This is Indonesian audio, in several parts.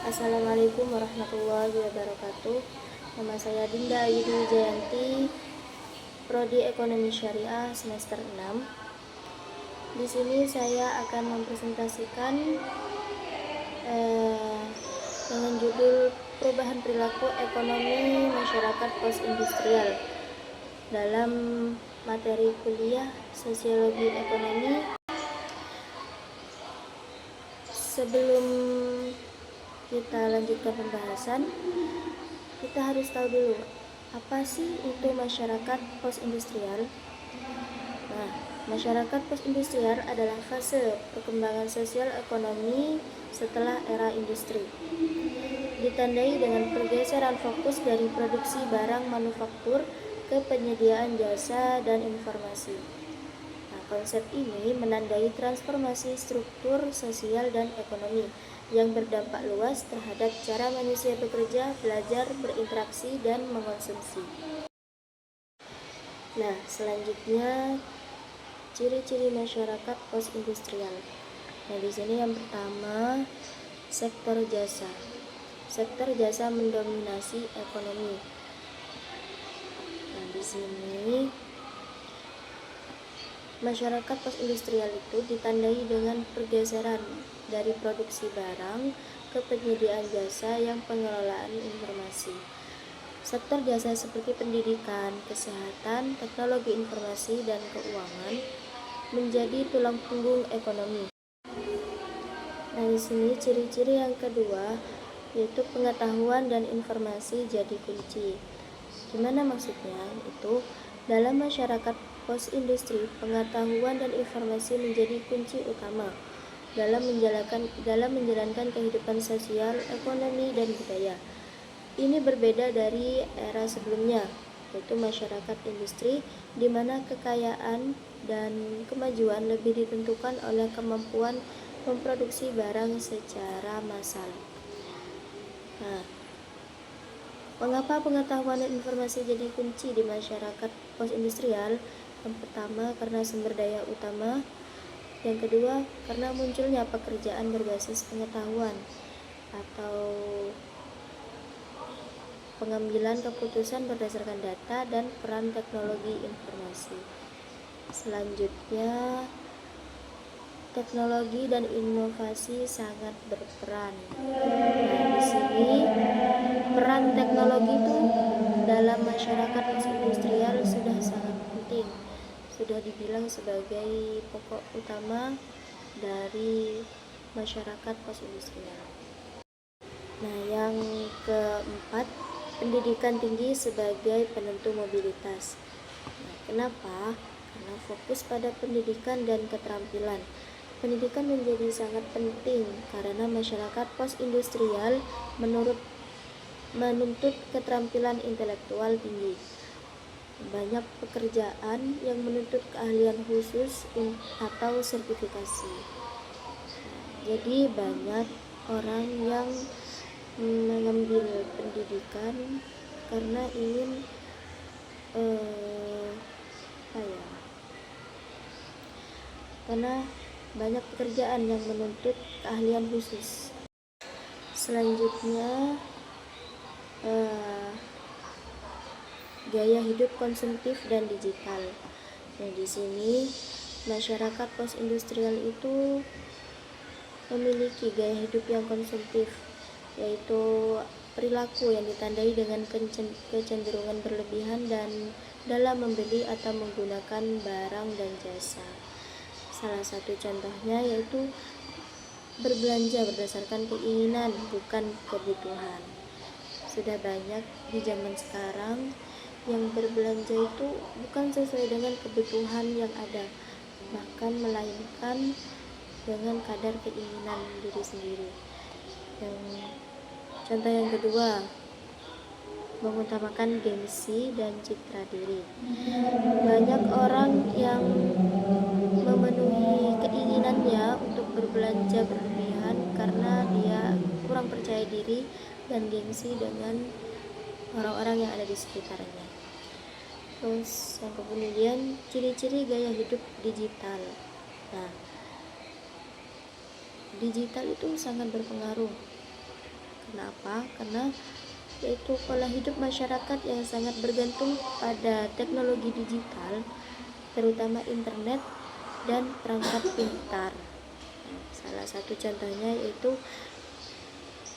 Assalamualaikum warahmatullahi wabarakatuh. Nama saya Dinda Ayu Jayanti, Prodi Ekonomi Syariah semester 6. Di sini saya akan mempresentasikan dengan judul Perubahan Perilaku Ekonomi Masyarakat Post-Industrial dalam materi kuliah Sosiologi Ekonomi. Sebelum kita lanjutkan pembahasan, kita harus tahu dulu apa sih itu masyarakat post-industrial. Nah, masyarakat post-industrial adalah fase perkembangan sosial ekonomi setelah era industri, ditandai dengan pergeseran fokus dari produksi barang manufaktur ke penyediaan jasa dan informasi. Nah, konsep ini menandai transformasi struktur sosial dan ekonomi yang berdampak luas terhadap cara manusia bekerja, belajar, berinteraksi, dan mengonsumsi. Nah, selanjutnya ciri-ciri masyarakat post-industrial. Nah, di sini yang pertama, sektor jasa. Sektor jasa mendominasi ekonomi. Nah, di sini masyarakat post-industrial itu ditandai dengan pergeseran dari produksi barang ke penyediaan jasa yang pengelolaan informasi. Sektor jasa seperti pendidikan, kesehatan, teknologi informasi, dan keuangan menjadi tulang punggung ekonomi. Nah, di sini ciri-ciri yang kedua yaitu pengetahuan dan informasi jadi kunci. Gimana maksudnya? Itu dalam masyarakat post-industri, pengetahuan dan informasi menjadi kunci utama dalam menjalankan kehidupan sosial, ekonomi, dan budaya. Ini berbeda dari era sebelumnya, yaitu masyarakat industri, di mana kekayaan dan kemajuan lebih ditentukan oleh kemampuan memproduksi barang secara massal. Nah, mengapa pengetahuan dan informasi jadi kunci di masyarakat post-industrial? Yang pertama, karena sumber daya utama. Yang kedua, karena munculnya pekerjaan berbasis pengetahuan atau pengambilan keputusan berdasarkan data dan peran teknologi informasi. Selanjutnya, teknologi dan inovasi sangat berperan. Nah, di sini peran teknologi itu dalam masyarakat post-industrial sudah sangat penting, sudah dibilang sebagai pokok utama dari masyarakat post-industrial. Nah, yang keempat, pendidikan tinggi sebagai penentu mobilitas. Nah, kenapa? Karena fokus pada pendidikan dan keterampilan. Pendidikan menjadi sangat penting karena masyarakat post-industrial menuntut keterampilan intelektual tinggi. Banyak pekerjaan yang menuntut keahlian khusus atau sertifikasi. Jadi banyak orang yang mengambil pendidikan karena ingin karena banyak pekerjaan yang menuntut keahlian khusus. Selanjutnya, gaya hidup konsumtif dan digital. Nah, di sini masyarakat post-industrial itu memiliki gaya hidup yang konsumtif, yaitu perilaku yang ditandai dengan kecenderungan berlebihan dan dalam membeli atau menggunakan barang dan jasa. Salah satu contohnya yaitu berbelanja berdasarkan keinginan, bukan kebutuhan. Sudah banyak di zaman sekarang yang berbelanja itu bukan sesuai dengan kebutuhan yang ada, bahkan melainkan dengan kadar keinginan diri sendiri. Contoh yang kedua, mengutamakan gengsi dan citra diri. Banyak orang yang memenuhi keinginannya untuk berbelanja berlebihan karena dia kurang percaya diri dan gengsi dengan orang-orang yang ada di sekitarnya. Terus yang kemudian, ciri-ciri gaya hidup digital. Nah, digital itu sangat berpengaruh Kenapa? Karena yaitu pola hidup masyarakat yang sangat bergantung pada teknologi digital, terutama internet dan perangkat pintar. Salah satu contohnya yaitu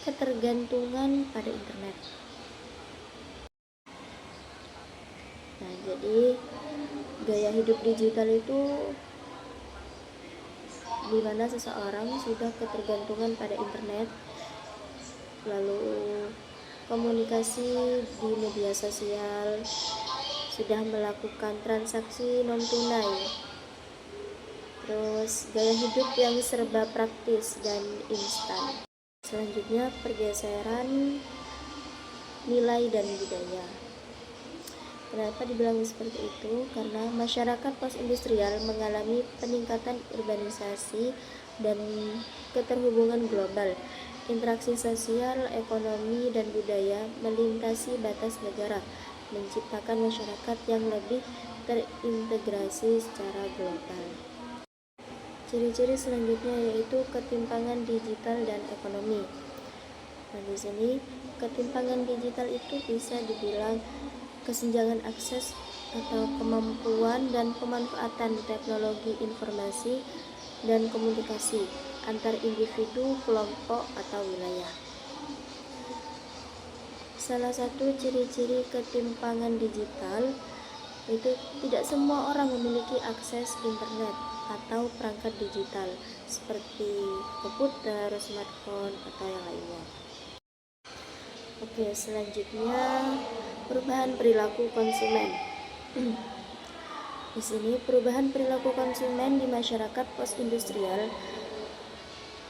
ketergantungan pada internet. Nah, jadi gaya hidup digital itu di mana seseorang sudah ketergantungan pada internet, lalu komunikasi di media sosial, sudah melakukan transaksi non tunai, terus gaya hidup yang serba praktis dan instan. Selanjutnya pergeseran nilai dan budaya. Kenapa dibilang seperti itu? Karena masyarakat post-industrial mengalami peningkatan urbanisasi dan keterhubungan global. Interaksi sosial, ekonomi, dan budaya melintasi batas negara, menciptakan masyarakat yang lebih terintegrasi secara global. Ciri-ciri selanjutnya yaitu ketimpangan digital dan ekonomi. Nah, di sini ketimpangan digital itu bisa dibilang kesenjangan akses atau kemampuan dan pemanfaatan teknologi informasi dan komunikasi antar individu, kelompok, atau wilayah. Salah satu ciri-ciri ketimpangan digital itu tidak semua orang memiliki akses internet atau perangkat digital seperti komputer, smartphone, atau yang lainnya. Oke, selanjutnya perubahan perilaku konsumen. Di sini perubahan perilaku konsumen di masyarakat post-industrial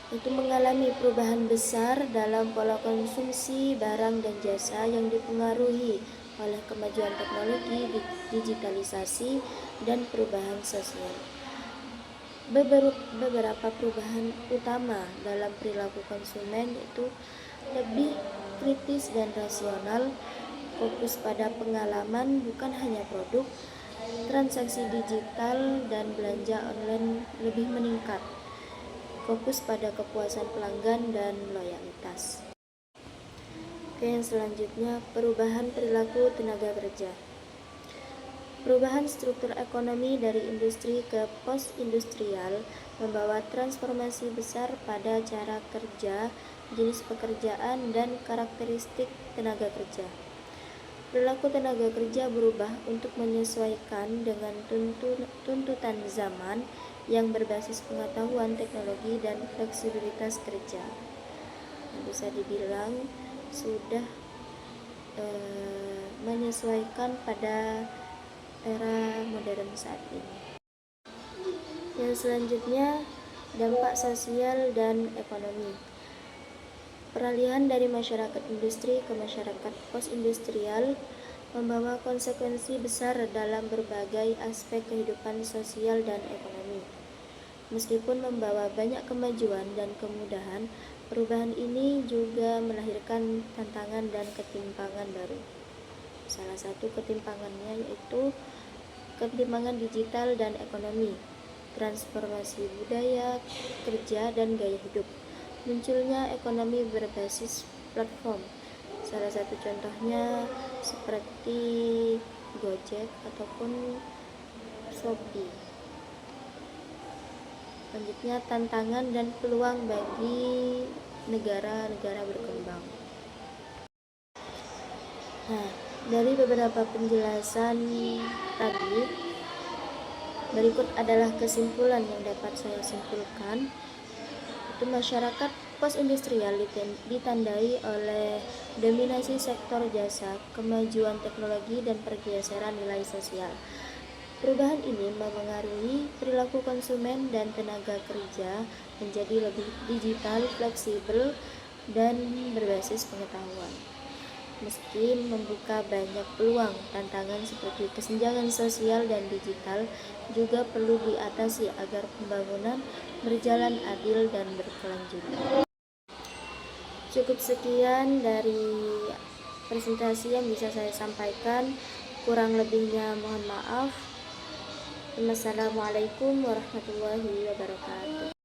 itu mengalami perubahan besar dalam pola konsumsi barang dan jasa yang dipengaruhi oleh kemajuan teknologi, digitalisasi, dan perubahan sosial. Beberapa perubahan utama dalam perilaku konsumen itu lebih kritis dan rasional, fokus pada pengalaman bukan hanya produk, transaksi digital dan belanja online lebih meningkat, fokus pada kepuasan pelanggan dan loyalitas. Oke, yang selanjutnya perubahan perilaku tenaga kerja. Perubahan struktur ekonomi dari industri ke post-industrial membawa transformasi besar pada cara kerja, jenis pekerjaan, dan karakteristik tenaga kerja. Perilaku tenaga kerja berubah untuk menyesuaikan dengan tuntutan zaman yang berbasis pengetahuan, teknologi, dan fleksibilitas kerja. Bisa dibilang sudah menyesuaikan pada era modern saat ini. Yang selanjutnya, dampak sosial dan ekonomi. Peralihan dari masyarakat industri ke masyarakat post-industrial membawa konsekuensi besar dalam berbagai aspek kehidupan sosial dan ekonomi. Meskipun membawa banyak kemajuan dan kemudahan, perubahan ini juga melahirkan tantangan dan ketimpangan baru. Salah satu ketimpangannya yaitu ketimpangan digital dan ekonomi, transformasi budaya, kerja, dan gaya hidup. Munculnya ekonomi berbasis platform. Salah satu contohnya seperti Gojek ataupun Shopee. Selanjutnya, tantangan dan peluang bagi negara-negara berkembang. Nah, dari beberapa penjelasan tadi, berikut adalah kesimpulan yang dapat saya simpulkan. Itu masyarakat post-industrial ditandai oleh dominasi sektor jasa, kemajuan teknologi, dan pergeseran nilai sosial. Perubahan ini memengaruhi perilaku konsumen dan tenaga kerja menjadi lebih digital, fleksibel, dan berbasis pengetahuan. Meski membuka banyak peluang, tantangan seperti kesenjangan sosial dan digital juga perlu diatasi agar pembangunan berjalan adil dan berkelanjutan. Cukup sekian dari presentasi yang bisa saya sampaikan. Kurang lebihnya mohon maaf. Wassalamualaikum warahmatullahi wabarakatuh.